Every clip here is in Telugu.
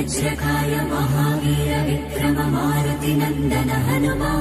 वज्रकाय महावीर विक्रम मारुति नंदन हनुमा।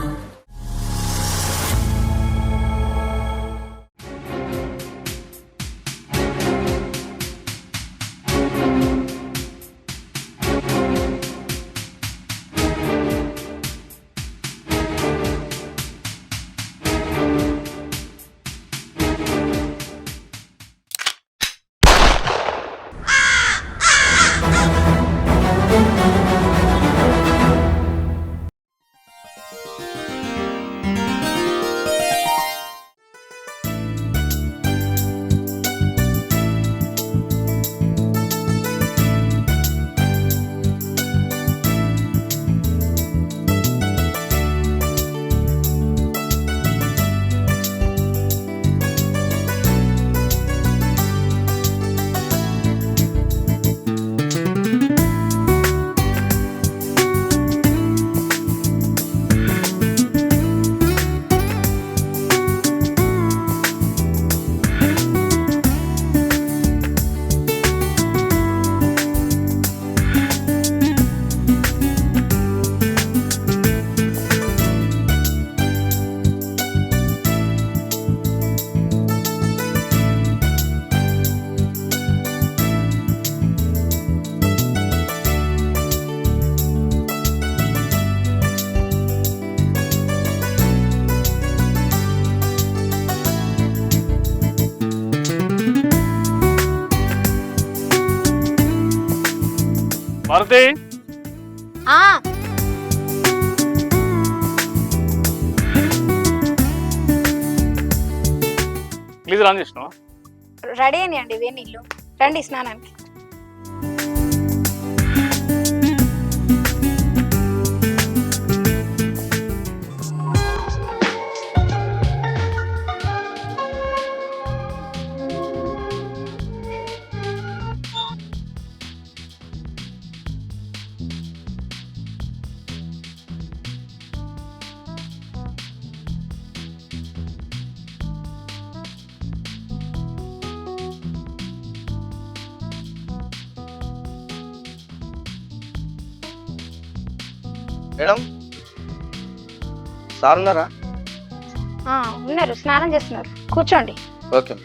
మారుతి ప్లీజ్ రాన్ చేసినావా? రెడీ అయినాయండి వేడి నీళ్ళు, రండి స్నానానికి. మేడం సార్ ఉన్నారా? ఉన్నారు, స్నానం చేస్తున్నారు, కూర్చోండి. ఓకే.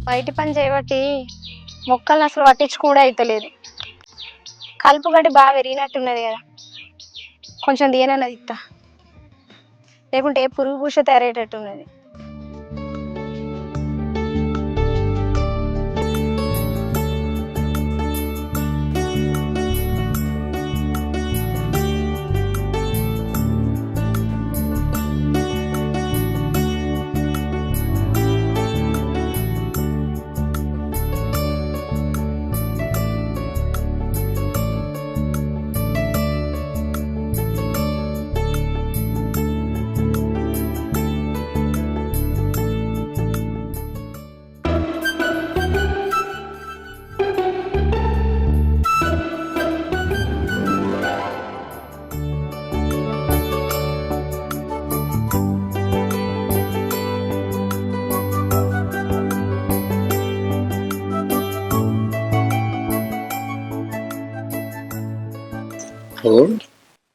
బయటి పని చేయబట్టి మొక్కలను అసలు పట్టించుకుండా అయితలేదు. కలుపు గడ్డి బాగా పెరిగినట్టున్నది కదా, కొంచెం దేనన్నది ఇస్తా, లేకుంటే పురుగు పూస తయారయ్యేటట్టున్నది.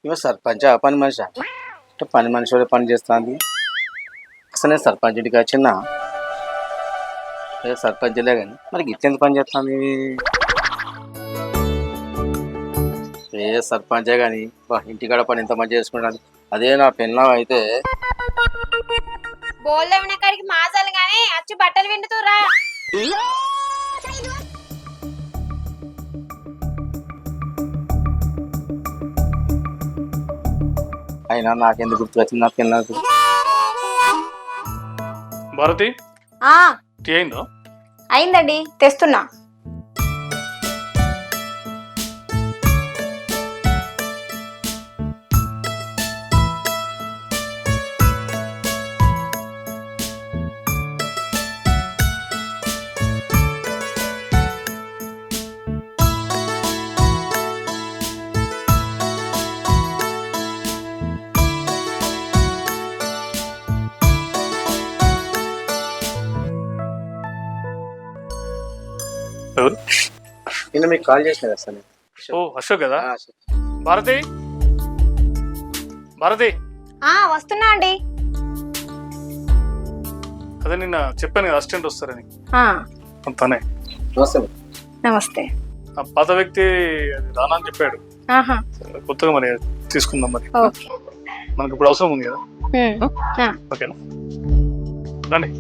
ఇవ సర్పంచ్ పని మనిషి అంటే పని మనిషి కూడా పని చేస్తుంది. అసలు నేను సర్పంచ్ ఇంటికి వచ్చిన సర్పంచ్లే కానీ మరి గిట్లెందుకు పని చేస్తుంది? సర్పంచే కానీ ఇంటికాడ పని ఎంత మంచి చేసుకుంటుంది. అదే నా పెళ్ళం అయితే బోల్దమిన కాడికి మాసాలు గానీ వచ్చి బట్టలు విండుతురా. అయినా నాకెందుకు గుర్తుకొచ్చింది నా పెళ్ళకు? భారతి ఆ టీ అయిందా? అయిందండి, తెస్తున్నా. ఎవరు? నిన్న మీకు కాల్ చేసిన కదా సార్ నేను. ఓ అశోక్ కదా. ఆ, భారతి భారతి వస్తున్నా అండి. అదే నిన్న చెప్పాను కదా అసిస్టెంట్ వస్తారని. ఆ, తనే. నమస్తే. నమస్తే. ఆ పాత వ్యక్తి అది రానా అని చెప్పాడు. ఆహా, కొత్తగా మరి తీసుకుందాం మరి. ఓకే. మనకి ఇప్పుడు అవసరం ఉంది కదా. ఆ, ఓకేనా, రండి.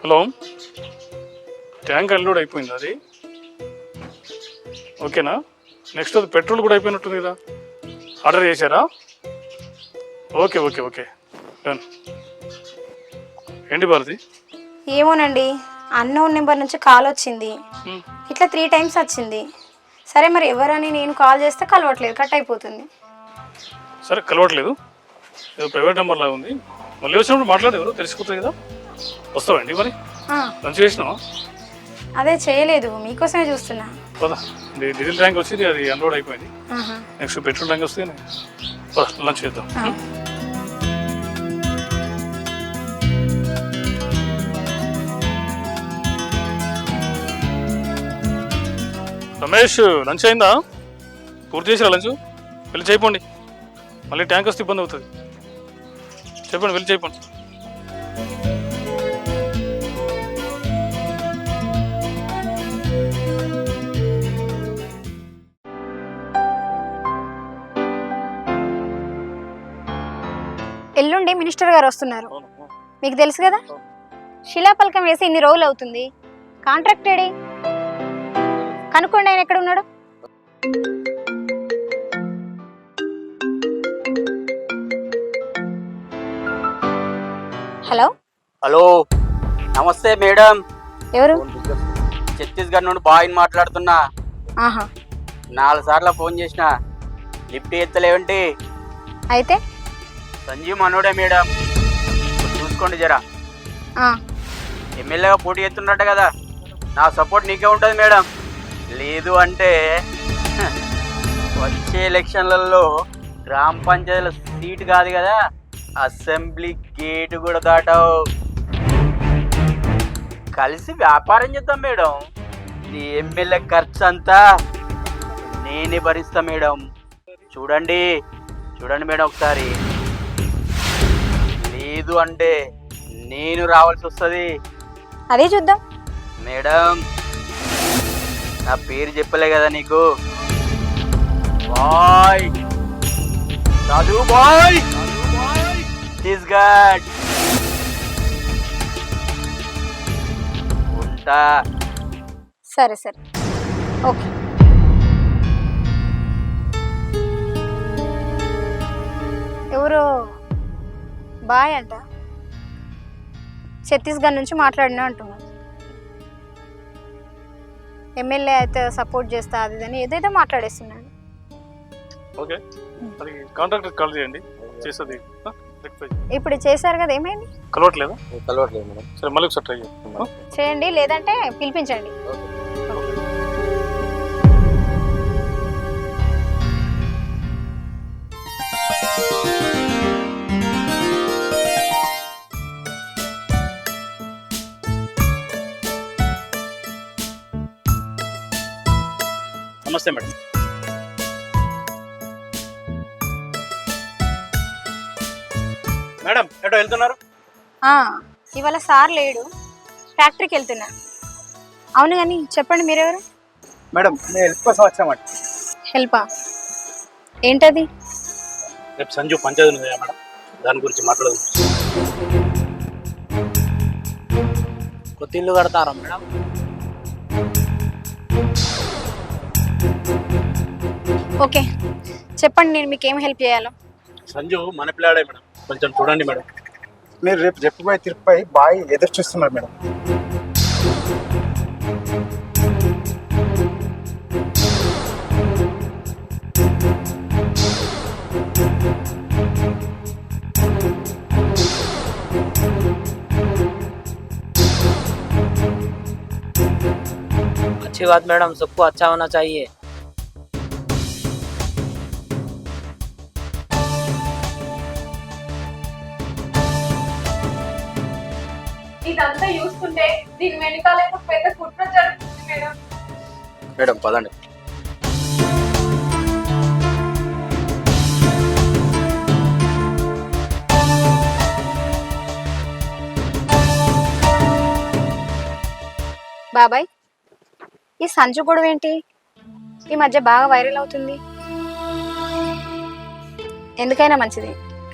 హలో, ట్యాంక్ అన్లోడ్ అయిపోయింది అది. ఓకేనా, నెక్స్ట్ అది పెట్రోల్ కూడా అయిపోయినట్టుంది కదా. ఆర్డర్ చేశారా? Okay okay okay done. ఏంటి భారతి? ఏమోనండి, అన్నోన్ నెంబర్ నుంచి కాల్ వచ్చింది. ఇట్లా 3 times వచ్చింది. సరే మరి ఎవరని నేను కాల్ చేస్తే కలవట్లేదు, కట్ అయిపోతుంది. సరే కలవట్లేదు, ఏదో ప్రైవేట్ నెంబర్ లాగా ఉంది. మళ్ళీ వచ్చినప్పుడు మాట్లాడేవారు తెలిసిపోతుంది కదా. వస్తావండి మరి. లంచ్ చేసినావా? అదే చేయలేదు, మీకోసమే చూస్తున్నా. పదా, డీజిల్ ట్యాంక్ వచ్చింది, అది అన్లోడ్ అయిపోయింది. నెక్స్ట్ పెట్రోల్ ట్యాంక్ వస్తే లంచ్ చేద్దాం. రమేష్, లంచ్ అయిందా? పూర్తి చేసిరా లంచ్? వెళ్ళి చేయకండి, మళ్ళీ ట్యాంక్ వస్తే ఇబ్బంది అవుతుంది. చెప్పండి, వెళ్ళి చేయకండి. ఎల్లుండి మినిస్టర్ గారు వస్తున్నారు, మీకు తెలుసు కదా. శిలాపలకం వేసి ఇన్ని రోజులు అవుతుంది. Contract AD? కనుక్కోండి ఆయన ఎక్కడ ఉన్నాడు. హలో, హలో నమస్తే మేడం, ఎవరు? ఛత్తీస్గఢ్ నుండి బాయ్ని మాట్లాడుతున్నా. ఆహా, 4 సార్లు ఫోన్ చేసిన, లిఫ్ట్ ఎత్తలేవంటి. అయితే సంజీవ్ మనోడే మేడం, చూసుకోండి జరా. ఆ, ఎమ్మెల్యేగా పోటీ ఎత్తున్నట్టు కదా, నా సపోర్ట్ నీకే ఉంటుంది మేడం. లేదు అంటే వచ్చే ఎలక్షన్లలో గ్రామ పంచాయతీల సీట్ కాదు కదా, అసెంబ్లీ గేటు కూడా దాటావు. కలిసి వ్యాపారం చేద్దాం మేడం. నీ ఎమ్మెల్యే ఖర్చు అంతా నేనే భరిస్తా మేడం. చూడండి మేడం ఒకసారి. లేదు అంటే నేను రావాల్సి వస్తుంది అదే చూద్దాం. మేడం. నా పేరు చెప్పలే కదా నీకు. బాయ్ చదువు బాయ్ ఛత్తీస్గఢ్. ఉంటా. సరే సరే, ఓకే. ఎవరు బాయ్ అంట, ఛత్తీస్గఢ్ నుంచి మాట్లాడినా అంటున్నాను. ఎమ్మెల్యే అయితే సపోర్ట్ చేస్తా అది అని ఏదైతే మాట్లాడేస్తున్నాను. ఓకే, అది కాంట్రాక్టర్ కాల్ చేయండి, చేస్తుంది. ఇప్పుడు చేశారు కదా, ఏమైంది? కలవట్లేదా? కలవట్లేదు మేడం. సరే మళ్ళీ ఒకసారి ట్రై చేయండి. చేయండి, లేదంటే పిలిపించండి. నమస్తే మేడం. మేడం ఎటో వెళ్తున్నారు? ఇవాళ సార్ లేడు, ఫ్యాక్టరీకి వెళ్తున్నా. అవును కానీ చెప్పండి, మీరెవరు? మేడం నేను హెల్ప్ కోసం వచ్చామండి. హెల్పా? ఏంటది? రేపు సంజు పంచాయతీ ఉంది మేడం, దాని గురించి మాట్లాడదు. కొత్త ఇల్లు కడతారా మేడం? ఓకే చెప్పండి, నేను మీకు ఏం హెల్ప్ చేయాలో. సంజు మన పిల్లాడే మేడం, కొంచెం చూడండి మేడం. మీరు రేపు చెప్పబోయే తీర్పుపై బాయ్ ఎదురు చూస్తున్నారు మేడం. अच्छी बात मैडम, सबको अच्छा होना चाहिए। ఇదంతా చూస్తుంటే దీని వెనకాల ఏదో పెద్ద కుట్ర జరుగుతుంది మేడం. మేడం పదండి. బాబాయ్, ఈ సంజు గొడవ ఏంటి ఈ మధ్య బాగా వైరల్ అవుతుంది? ఎందుకైనా మంచిది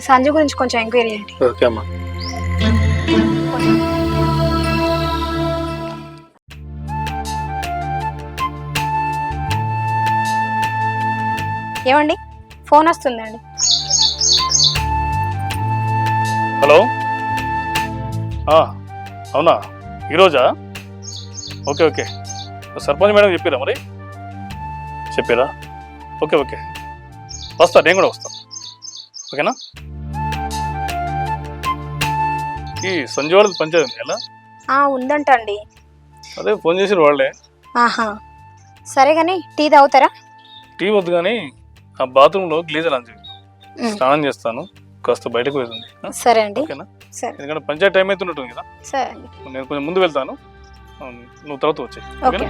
సంజు గురించి కొంచెం ఎంక్వైరీ చేయండి. ఓకే అమ్మా. ఏమండి, ఫోన్ వస్తుందండి. హలో, అవునా, ఈరోజా? ఓకే ఓకే, సర్పంచ్ మేడం చెప్పారా? మరి చెప్పారా? ఓకే ఓకే, వస్తా, నేను కూడా వస్తా. ఓకేనా? ఈ సంజయ్ వాళ్ళది పంచాయతీ ఉంది ఎలా? ఉందంటండి. అదే ఫోన్ చేసి వాళ్ళే. ఆహా, సరే కానీ టీ తాగుతారా? టీ వద్దు కానీ ఆ బాత్రూంలో గ్లీజర్ అని చెప్పి స్నానం చేస్తాను, కాస్త బయటకు వెళ్తుంది. సరే అండి. ఓకేనా? సరే. ఎందుకంటే పంచాయతీ టైం అవుతున్నట్టుంది కదా, సరే అండి. నేను కొంచెం ముందు వెళ్తాను, నువ్వు తర్వాత వచ్చాయి. ఓకే.